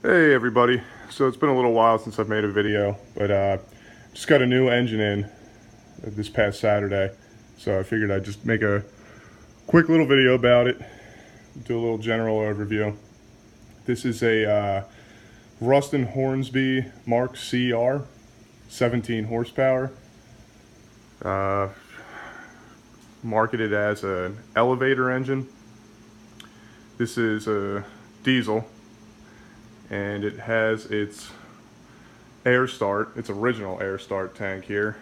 Hey everybody, so it's been a little while since I've made a video, but just got a new engine in this past Saturday, so I figured I'd just make a quick little video about it, do a little general overview. This is a Ruston Hornsby Mark CR, 17 horsepower, uh, marketed as an elevator engine. This is a diesel, and it has its its original air start tank here.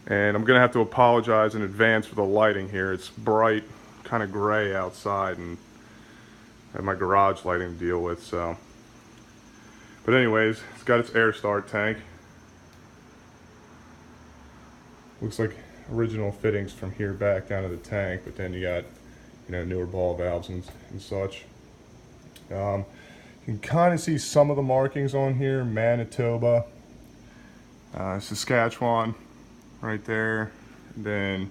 And I'm gonna have to apologize in advance for the lighting here. It's bright, kind of gray outside, and I have my garage lighting to deal with, so. But anyways, it's got its air start tank. Looks like original fittings from here back down to the tank, but then you got, newer ball valves and such. You can kind of see some of the markings on here. Manitoba, Saskatchewan right there. And then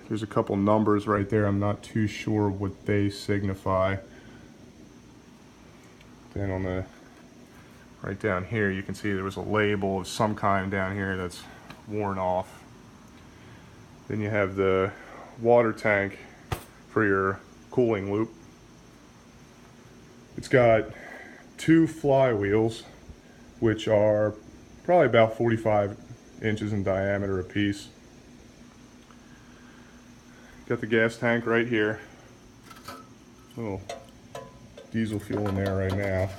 there's a couple numbers right there. I'm not too sure what they signify. Then on the right down here, you can see there was a label of some kind down here that's worn off. Then you have the water tank for your cooling loop. It's got two flywheels, which are probably about 45 inches in diameter apiece. Got the gas tank right here. Little diesel fuel in there right now.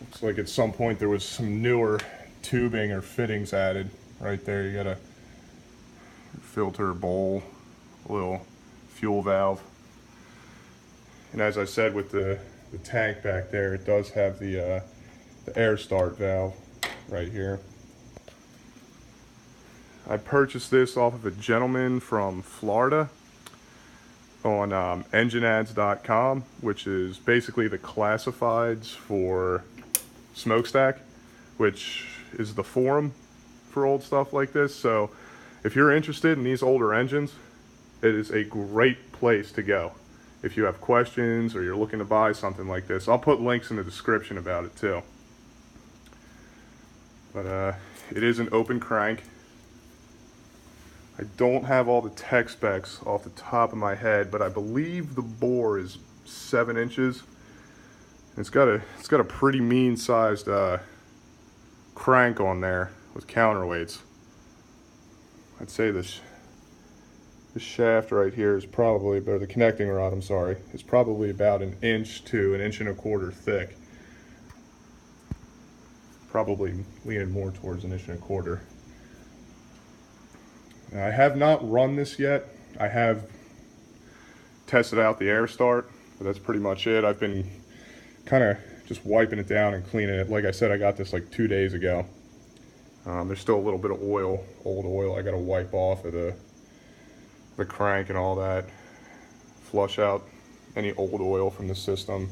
Looks like at some point there was some newer tubing or fittings added right there. You got a filter bowl, a little fuel valve. And as I said, with the tank back there, it does have the air start valve right here. I purchased this off of a gentleman from Florida on engineads.com, which is basically the classifieds for smokestack, which is the forum for old stuff like this. So if you're interested in these older engines, it is a great place to go. If you have questions or you're looking to buy something like this, I'll put links in the description about it too. But it is an open crank. I don't have all the tech specs off the top of my head, but I believe the bore is 7 inches. It's got a pretty mean sized crank on there with counterweights. I'd say this shaft right here is probably, or the connecting rod, I'm sorry, is probably about 1 inch to 1.25 inches thick. Probably leaning more towards 1.25 inches. Now, I have not run this yet. I have tested out the air start, but that's pretty much it. I've been kind of just wiping it down and cleaning it. Like I said, I got this like 2 days ago. There's still a little bit of oil, old oil I got to wipe off of the crank and all that. Flush out any old oil from the system.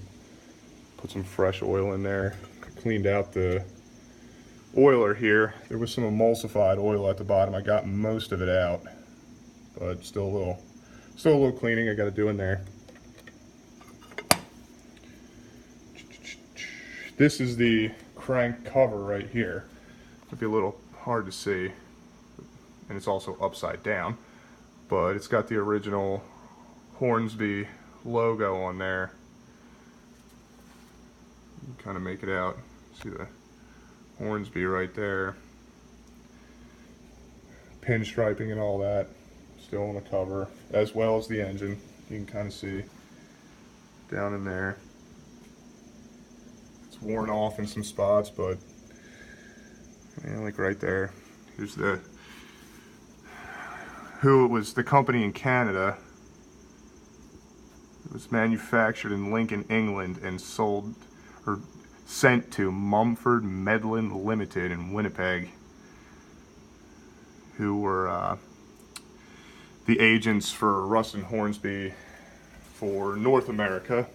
Put some fresh oil in there. Cleaned out the oiler here. There was some emulsified oil at the bottom. I got most of it out, but still a little cleaning I got to do in there. This is the crank cover right here. It'll be a little hard to see, and it's also upside down, but it's got the original Hornsby logo on there. You can kind of make it out. See the Hornsby right there. Pinstriping and all that still on the cover, as well as the engine. You can kind of see down in there. It's worn off in some spots, but like right there. Here's the company in Canada. It was manufactured in Lincoln, England, and sold or sent to Mumford Medlin Limited in Winnipeg, who were the agents for Ruston Hornsby for North America.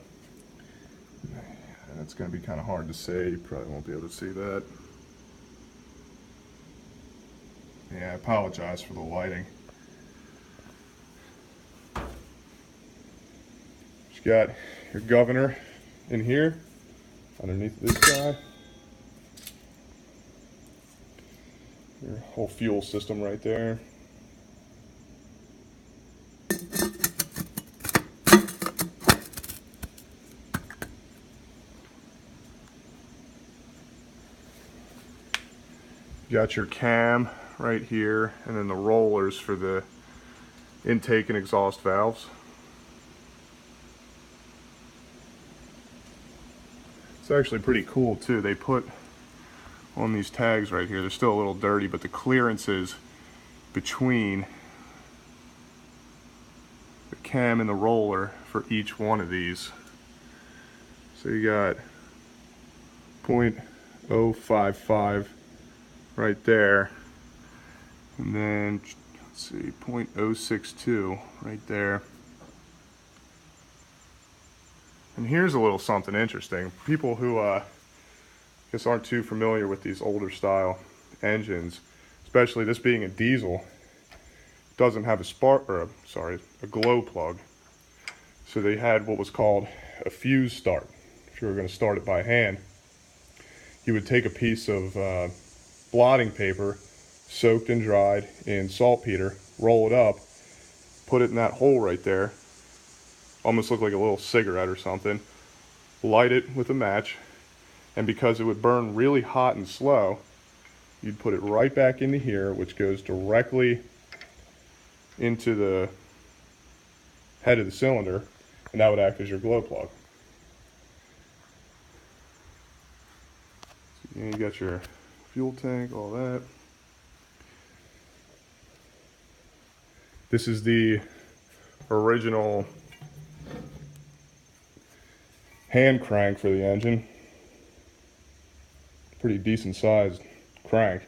That's going to be kind of hard to say. You probably won't be able to see that. Yeah, I apologize for the lighting. You got your governor in here, underneath this guy. Your whole fuel system right there. You got your cam right here, and then the rollers for the intake and exhaust valves. It's actually pretty cool too. They put on these tags right here, they're still a little dirty, but the clearances between the cam and the roller for each one of these. So you got 0.055 right there, and then let's see, 0.062 right there. And here's a little something interesting. People who I guess aren't too familiar with these older style engines, especially this being a diesel, doesn't have a glow plug. So they had what was called a fuse start. If you were going to start it by hand, you would take a piece of blotting paper soaked and dried in saltpeter, roll it up, put it in that hole right there, almost look like a little cigarette or something, light it with a match, and because it would burn really hot and slow, you'd put it right back into here, which goes directly into the head of the cylinder, and that would act as your glow plug. So you got your fuel tank, all that. This is the original hand crank for the engine. Pretty decent sized crank.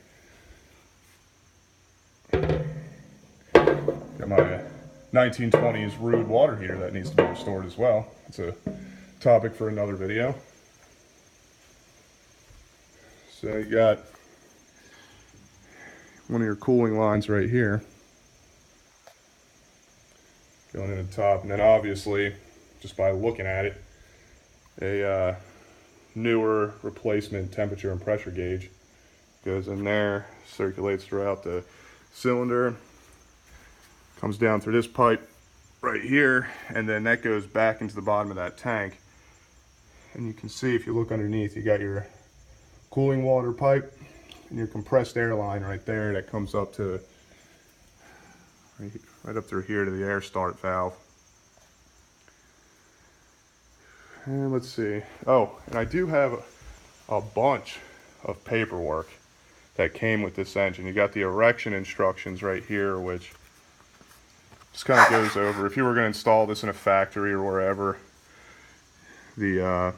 Got my 1920s Rude water heater that needs to be restored as well. It's a topic for another video. So you got one of your cooling lines right here going in the top, and then obviously, just by looking at it, a newer replacement temperature and pressure gauge goes in there, circulates throughout the cylinder, comes down through this pipe right here, and then that goes back into the bottom of that tank. And you can see, if you look underneath, you got your cooling water pipe and your compressed air line right there that comes up to right up through here to the air start valve. And let's see. Oh, and I do have a bunch of paperwork that came with this engine. You got the erection instructions right here, which just kind of goes over, if you were going to install this in a factory or wherever, the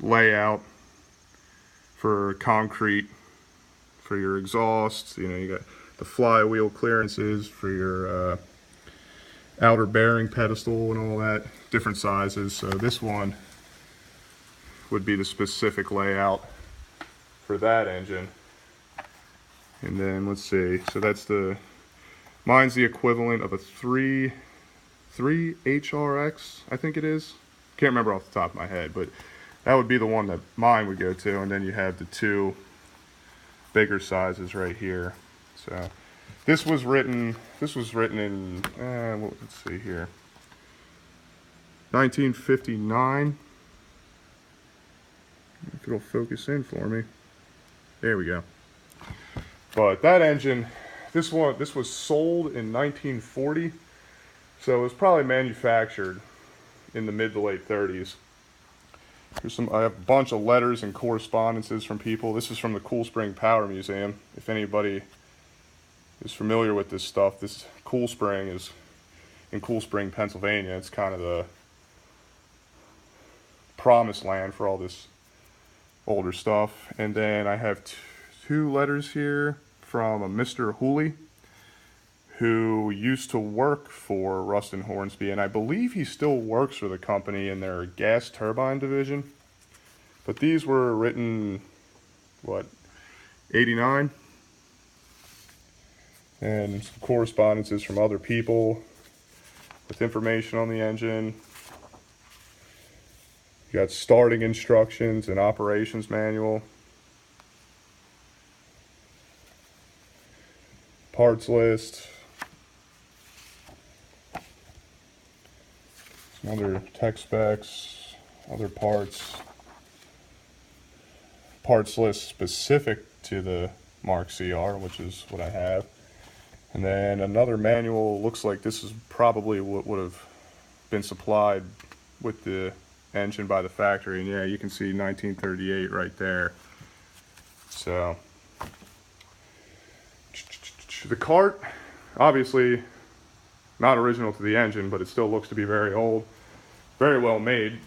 layout for concrete, for your exhausts. You know, you got the flywheel clearances for your outer bearing pedestal and all that, different sizes. So this one would be the specific layout for that engine. And then let's see, so that's mine's the equivalent of a 3 HRX, I think it is. Can't remember off the top of my head, but that would be the one that mine would go to. And then you have the two bigger sizes right here. So this was written in, let's see here, 1959. If it'll focus in for me. There we go. But that engine, this was sold in 1940, so it was probably manufactured in the mid to late 30s. I have a bunch of letters and correspondences from people. This is from the Cool Spring Power Museum. If anybody is familiar with this stuff, this Cool Spring is in Cool Spring, Pennsylvania. It's kind of the promised land for all this older stuff. And then I have two letters here from a Mr. Hooley, who used to work for Ruston Hornsby, and I believe he still works for the company in their gas turbine division. But these were written, what, 89? And some correspondences from other people with information on the engine. You got starting instructions and operations manual. Parts list. Some other tech specs, other parts. Parts list specific to the Mark CR, which is what I have. And then another manual. Looks like this is probably what would have been supplied with the engine by the factory. And yeah, you can see 1938 right there. So the cart, obviously not original to the engine, but it still looks to be very old, very well made.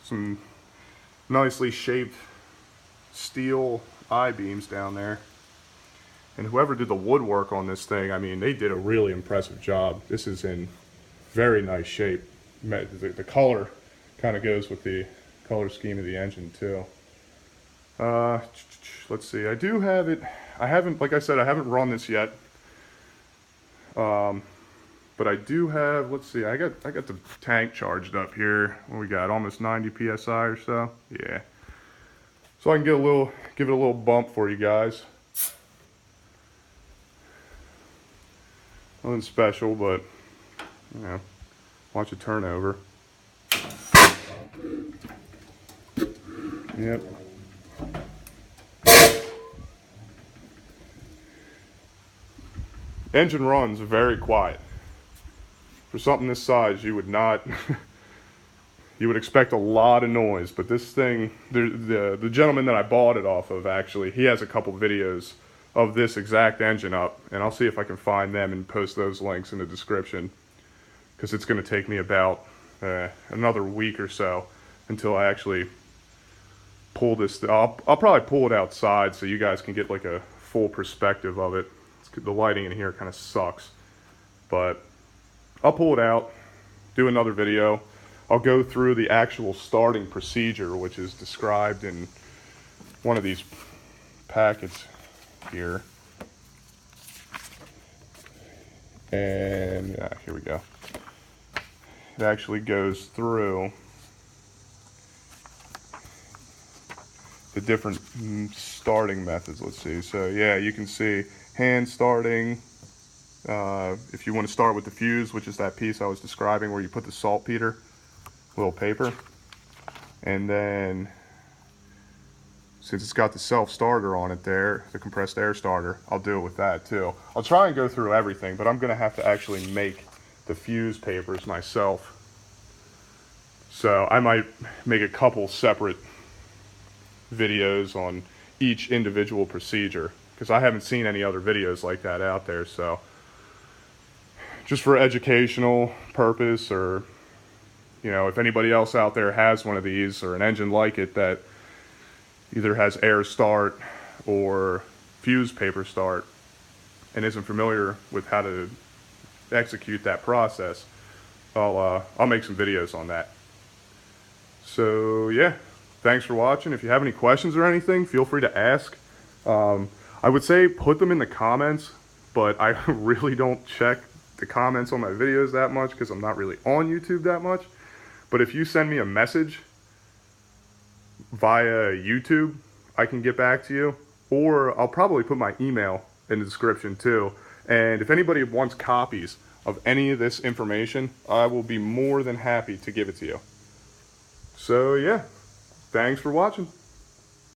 Some nicely shaped steel I-beams down there. And whoever did the woodwork on this thing, I mean, they did a really impressive job. This is in very nice shape. The color kind of goes with the color scheme of the engine too. Let's see, I do have it. I haven't, like I said, I haven't run this yet. But I do have, let's see, I got the tank charged up here. What we got, almost 90 PSI or so? Yeah. So I can give it a little bump for you guys. Nothing special, but, you know, watch it turn over. Yep. Engine runs very quiet. For something this size, you would not, you would expect a lot of noise, but this thing, the gentleman that I bought it off of, actually, he has a couple videos of this exact engine up, and I'll see if I can find them and post those links in the description, because it's going to take me about another week or so until I actually pull this. I'll probably pull it outside so you guys can get like a full perspective of it. The lighting in here kind of sucks, but I'll pull it out, do another video. I'll go through the actual starting procedure, which is described in one of these packets here. And yeah, here we go. It actually goes through the different starting methods. Let's see. So yeah, you can see hand starting. If you want to start with the fuse, which is that piece I was describing where you put the saltpeter, little paper, and then since it's got the self-starter on it there, the compressed air starter, I'll do it with that too. I'll try and go through everything, but I'm going to have to actually make the fuse papers myself. So I might make a couple separate videos on each individual procedure, because I haven't seen any other videos like that out there. So just for educational purpose, or you know, if anybody else out there has one of these or an engine like it that either has air start or fuse paper start and isn't familiar with how to execute that process, I'll make some videos on that. So yeah, thanks for watching. If you have any questions or anything, feel free to ask. I would say put them in the comments, but I really don't check the comments on my videos that much because I'm not really on YouTube that much. But if you send me a message via YouTube, I can get back to you, or I'll probably put my email in the description too. And if anybody wants copies of any of this information, I will be more than happy to give it to you. So yeah, thanks for watching.